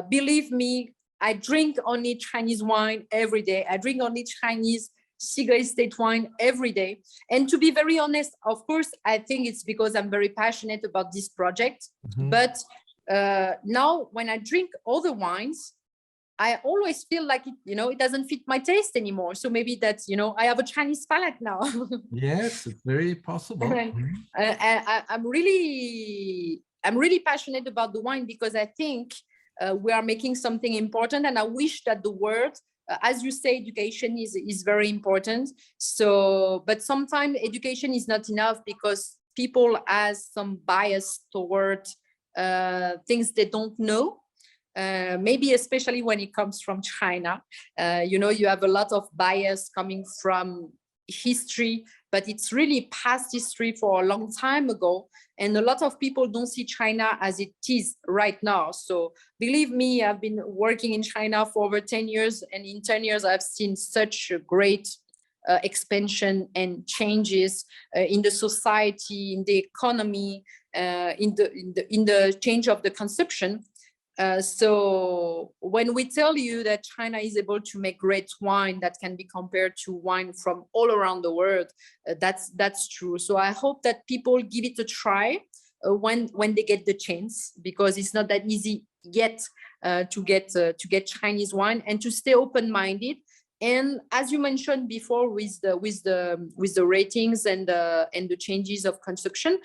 believe me, I drink only Chinese wine every day. I drink only Chinese Xige Estate wine every day. And to be very honest, of course, I think it's because I'm very passionate about this project. But now when I drink other wines, I always feel like it doesn't fit my taste anymore. So maybe that's, I have a Chinese palate now. Yes, it's very possible. I'm really passionate about the wine, because I think we are making something important, and I wish that the world, as you say, education is very important. So, but sometimes education is not enough, because people have some bias toward things they don't know. Maybe especially when it comes from China, you have a lot of bias coming from history, but it's really past history for a long time ago. And a lot of people don't see China as it is right now. So believe me, I've been working in China for over 10 years. And in 10 years, I've seen such a great expansion and changes in the society, in the economy, in the change of the consumption. So when we tell you that China is able to make great wine that can be compared to wine from all around the world, that's true. So I hope that people give it a try when they get the chance, because it's not that easy yet to get Chinese wine, and to stay open-minded. And as you mentioned before, with the ratings and the changes of consumption,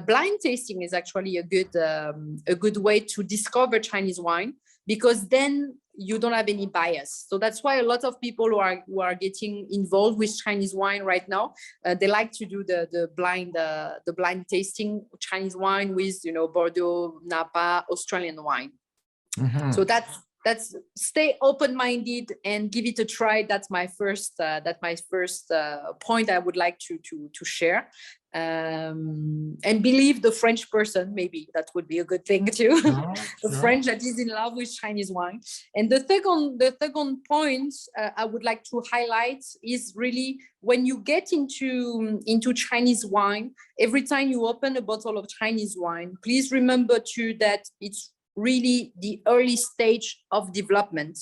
blind tasting is actually a good way to discover Chinese wine, because then you don't have any bias. So that's why a lot of people who are getting involved with Chinese wine right now, they like to do the blind tasting Chinese wine with Bordeaux, Napa, Australian wine. So that's that's stay open-minded and give it a try. That's my first point I would like to share. And believe the French person, maybe that would be a good thing too. The French that is in love with Chinese wine. And the second point I would like to highlight is really when you get into Chinese wine, every time you open a bottle of Chinese wine, please remember too that it's really the early stage of development.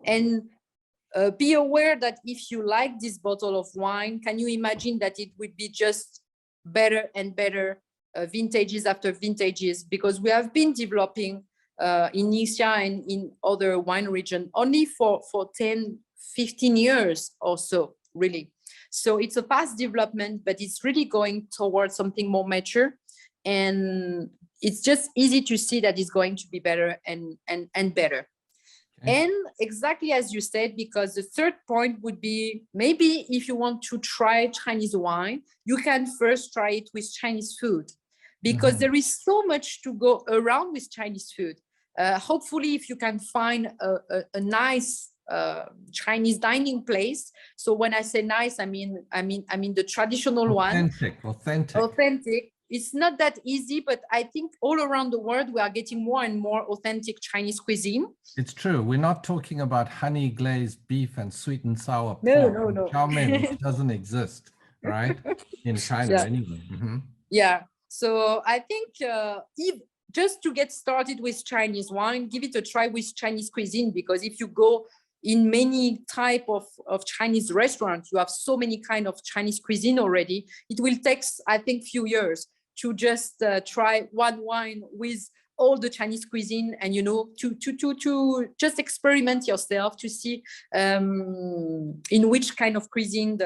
And be aware that if you like this bottle of wine, can you imagine that it would be just better and better vintages after vintages, because we have been developing in Ningxia and in other wine regions only for 10, 15 years or so, really. So it's a fast development, but it's really going towards something more mature. And it's just easy to see that it's going to be better and better. Okay. And exactly as you said, because the third point would be, maybe if you want to try Chinese wine, you can first try it with Chinese food, because there is so much to go around with Chinese food. Hopefully, if you can find a nice Chinese dining place. So when I say nice, I mean the traditional one. Authentic. It's not that easy, but I think all around the world, we are getting more and more authentic Chinese cuisine. It's true. We're not talking about honey glazed beef and sweet and sour pork. No. Chow mein, which doesn't exist, right? In China anyway. Yeah. So I think if just to get started with Chinese wine, give it a try with Chinese cuisine, because if you go in many type of Chinese restaurants, you have so many kind of Chinese cuisine already. It will take, I think, few years to just try one wine with all the Chinese cuisine, and to just experiment yourself to see in which kind of cuisine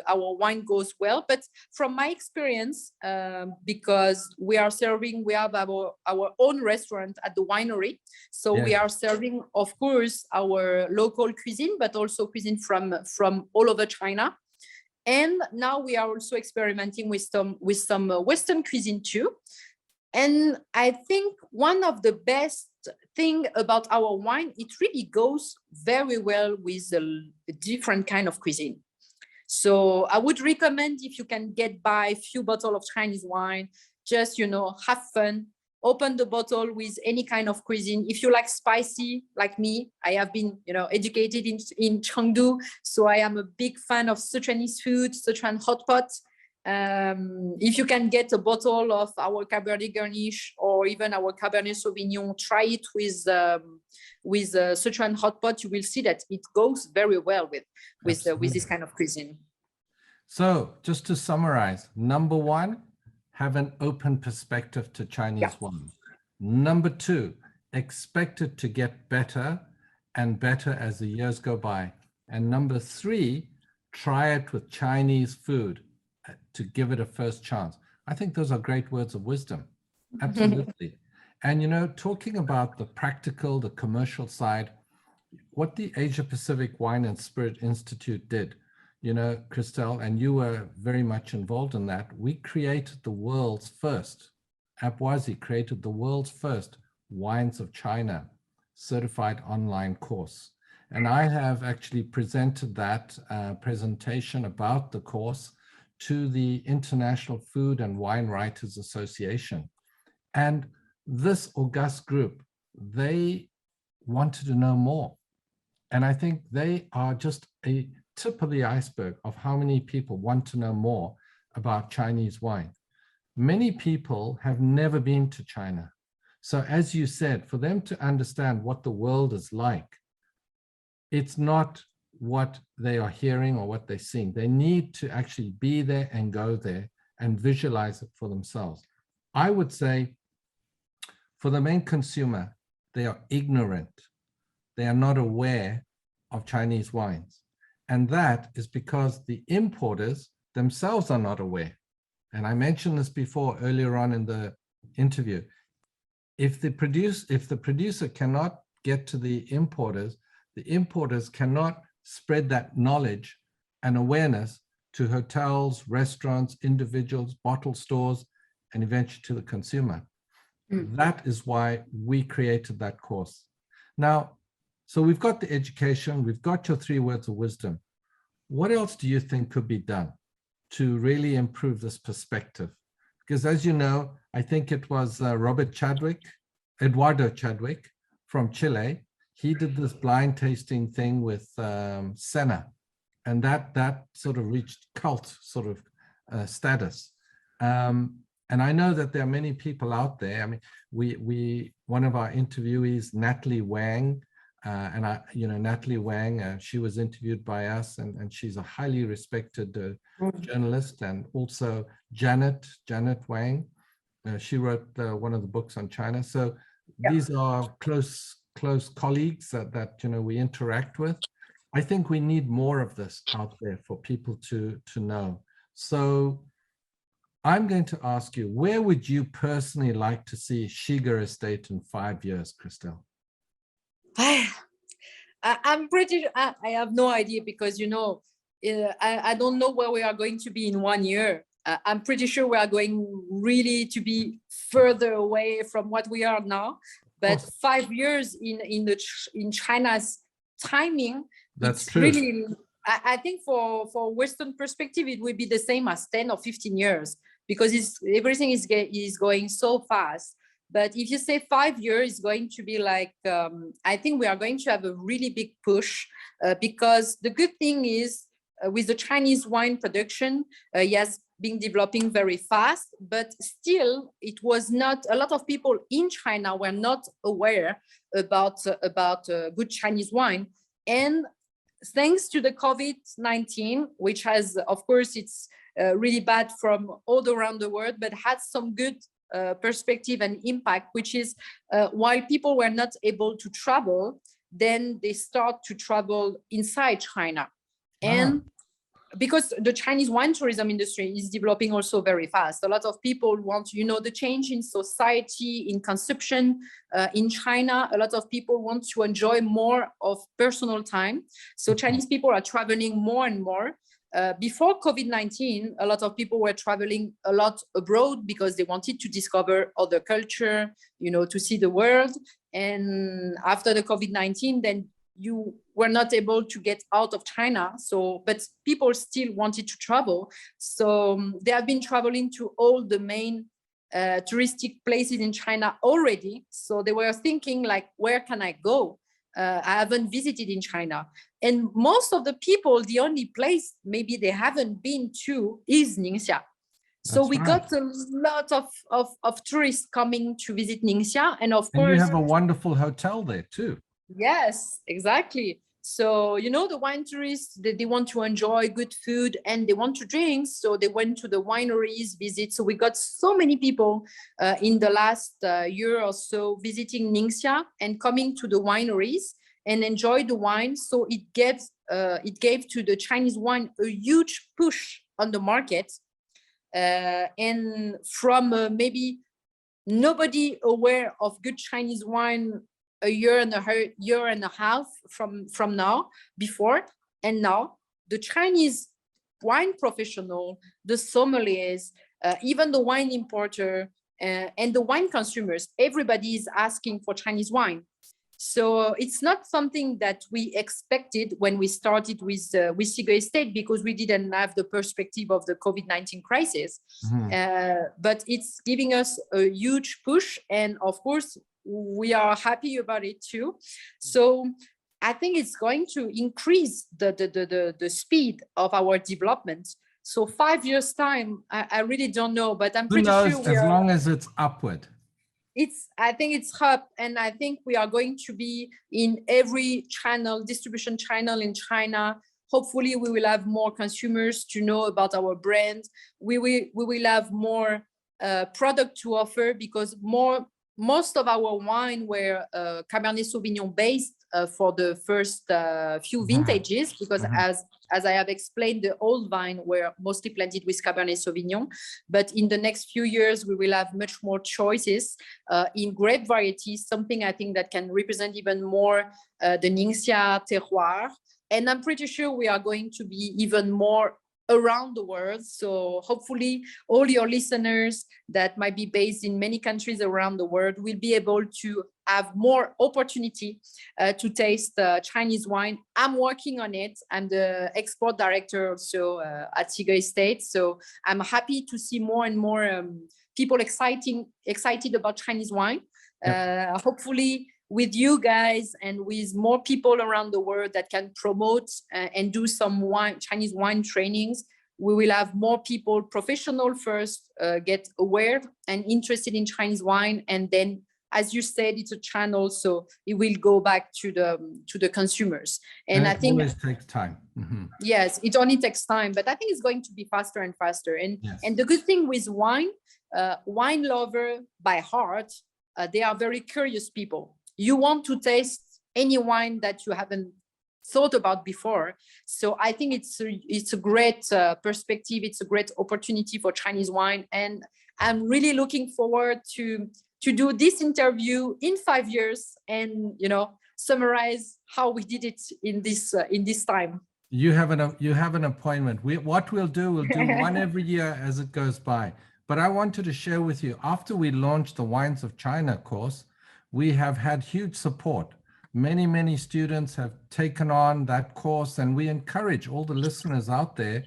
our wine goes well. But from my experience, because we have our own restaurant at the winery, so we are serving, of course, our local cuisine, but also cuisine from all over China. And now we are also experimenting with some Western cuisine too. And I think one of the best thing about our wine, it really goes very well with a different kind of cuisine. So I would recommend, if you can get by a few bottles of Chinese wine, just, have fun, open the bottle with any kind of cuisine. If you like spicy, like me, I have been, educated in Chengdu. So I am a big fan of Sichuanese food, Sichuan hot pot. If you can get a bottle of our Cabernet Garnish or even our Cabernet Sauvignon, try it with Sichuan hot pot. You will see that it goes very well with this kind of cuisine. So just to summarize, number one, have an open perspective to Chinese wine. Number two, expect it to get better and better as the years go by. And number three, try it with Chinese food to give it a first chance. I think those are great words of wisdom. Absolutely. And, talking about the practical, the commercial side, what the Asia Pacific Wine and Spirit Institute did, Christelle, and you were very much involved in that, we created the world's first, APWASI created the world's first Wines of China certified online course. And I have actually presented that presentation about the course to the International Food and Wine Writers Association. And this august group, they wanted to know more. And I think they are just a tip of the iceberg of how many people want to know more about Chinese wine. Many people have never been to China. So as you said, for them to understand what the world is like, it's not what they are hearing or what they're seeing. They need to actually be there and go there and visualize it for themselves. I would say for the main consumer, they are ignorant. They are not aware of Chinese wines. And that is because the importers themselves are not aware. And I mentioned this before earlier on in the interview. If the producer cannot get to the importers cannot spread that knowledge and awareness to hotels, restaurants, individuals, bottle stores, and eventually to the consumer. That is why we created that course. Now, So we've got the education, we've got your 3 words of wisdom. What else do you think could be done to really improve this perspective? Because as you know, I think it was Eduardo Chadwick from Chile. He did this blind tasting thing with Senna, and that sort of reached cult sort of status. And I know that there are many people out there. I mean, one of our interviewees, Natalie Wang, Natalie Wang, she was interviewed by us, and she's a highly respected journalist, and also Janet Wang. She wrote one of the books on China. So these are close colleagues that we interact with. I think we need more of this out there for people to know. So I'm going to ask you, where would you personally like to see Xige Estate in 5 years, Christelle? I'm pretty, I have no idea, because, I don't know where we are going to be in 1 year. I'm pretty sure we are going really to be further away from what we are now. But 5 years in China's timing, that's it's true. Really, I think for Western perspective, it will be the same as 10 or 15 years, because everything is going so fast. But if you say 5 years, it's going to be like, I think we are going to have a really big push, because the good thing is with the Chinese wine production, yes, been developing very fast, but still it was not, a lot of people in China were not aware about good Chinese wine. And thanks to the COVID-19, which has, of course, it's really bad from all around the world, but had some good perspective and impact, which is while people were not able to travel, then they start to travel inside China. And because the Chinese wine tourism industry is developing also very fast. A lot of people want, the change in society, in consumption in China. A lot of people want to enjoy more of personal time. So Chinese people are traveling more and more. Before COVID-19, a lot of people were traveling a lot abroad because they wanted to discover other culture, to see the world. And after the COVID-19, then you were not able to get out of China. So, but people still wanted to travel. So they have been traveling to all the main touristic places in China already. So they were thinking like, where can I go? I haven't visited in China. And most of the people, the only place maybe they haven't been to is Ningxia. So we got a lot of tourists coming to visit Ningxia. And of course, you have a wonderful hotel there too. Yes, exactly. So, the wine tourists, they want to enjoy good food and they want to drink. So they went to the wineries visit. So we got so many people in the last year or so visiting Ningxia and coming to the wineries and enjoy the wine. So it gave to the Chinese wine a huge push on the market. And from maybe nobody aware of good Chinese wine a year and a half from now, before, and now the Chinese wine professional, the sommeliers, even the wine importer and the wine consumers, everybody is asking for Chinese wine. So it's not something that we expected when we started with Xige Estate, because we didn't have the perspective of the COVID-19 crisis. But it's giving us a huge push, and of course, we are happy about it too. So I think it's going to increase the speed of our development. So 5 years time, I really don't know, but I'm pretty sure as long as it's upward. I think it's up, and I think we are going to be in every channel, distribution channel in China. Hopefully we will have more consumers to know about our brand. We will have more product to offer, because most of our wine were Cabernet Sauvignon based for the first few vintages, because as I have explained, the old vine were mostly planted with Cabernet Sauvignon. But in the next few years, we will have much more choices in grape varieties, something I think that can represent even more the Ningxia terroir. And I'm pretty sure we are going to be even more around the world. So hopefully all your listeners that might be based in many countries around the world will be able to have more opportunity to taste Chinese wine. I'm working on it. I'm the export director also at Xige Estate. So I'm happy to see more and more people excited about Chinese wine. Yep. Hopefully with you guys and with more people around the world that can promote and do some Chinese wine trainings, we will have more people, professional first, get aware and interested in Chinese wine. And then, as you said, it's a channel, so it will go back to the consumers. And I think it always takes time. Mm-hmm. Yes, it only takes time, but I think it's going to be faster and faster. And yes. And the good thing with wine, wine lover by heart, they are very curious people. You want to taste any wine that you haven't thought about before. So I think it's a great perspective. It's a great opportunity for Chinese wine. And I'm really looking forward to do this interview in 5 years and, you know, summarize how we did it in this time. You have an appointment. What we'll do one every year as it goes by. But I wanted to share with you, after we launched the Wines of China course, we have had huge support. Many students have taken on that course, and we encourage all the listeners out there,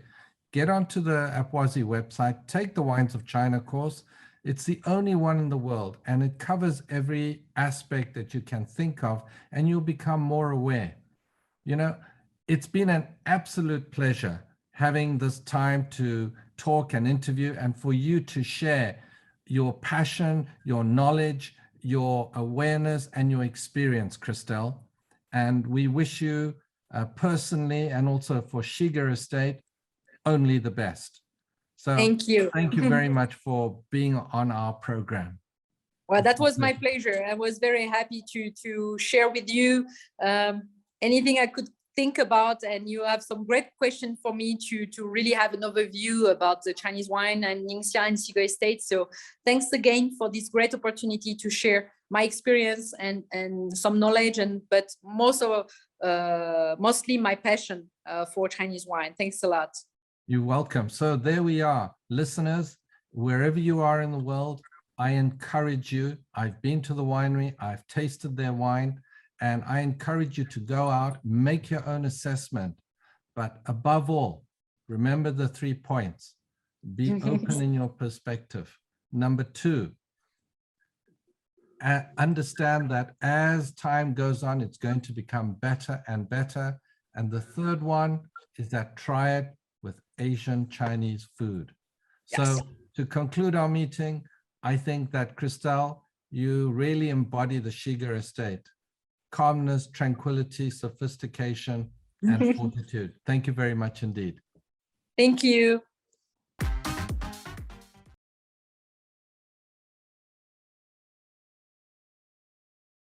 get onto the APWASI website, take the Wines of China course. It's the only one in the world, and it covers every aspect that you can think of, and you'll become more aware. You know, it's been an absolute pleasure having this time to talk and interview, and for you to share your passion, your knowledge, your awareness and your experience, Christelle. And we wish you personally and also for Xige Estate only the best. So thank you. Thank you very much for being on our program. Well, that was my pleasure. I was very happy to share with you anything I could think about, and you have some great questions for me to really have an overview about the Chinese wine and Ningxia and Xige Estate. So thanks again for this great opportunity to share my experience and some knowledge, but mostly my passion for Chinese wine. Thanks a lot. You're welcome. So there we are, listeners, wherever you are in the world, I encourage you. I've been to the winery, I've tasted their wine, and I encourage you to go out, make your own assessment. But above all, remember the 3 points. Be open in your perspective. Number 2, understand that as time goes on, it's going to become better and better. And the third one is that try it with Asian Chinese food. Yes. So to conclude our meeting, I think that Christelle, you really embody the Xige Estate. Calmness, tranquility, sophistication, and fortitude. Thank you very much indeed. Thank you.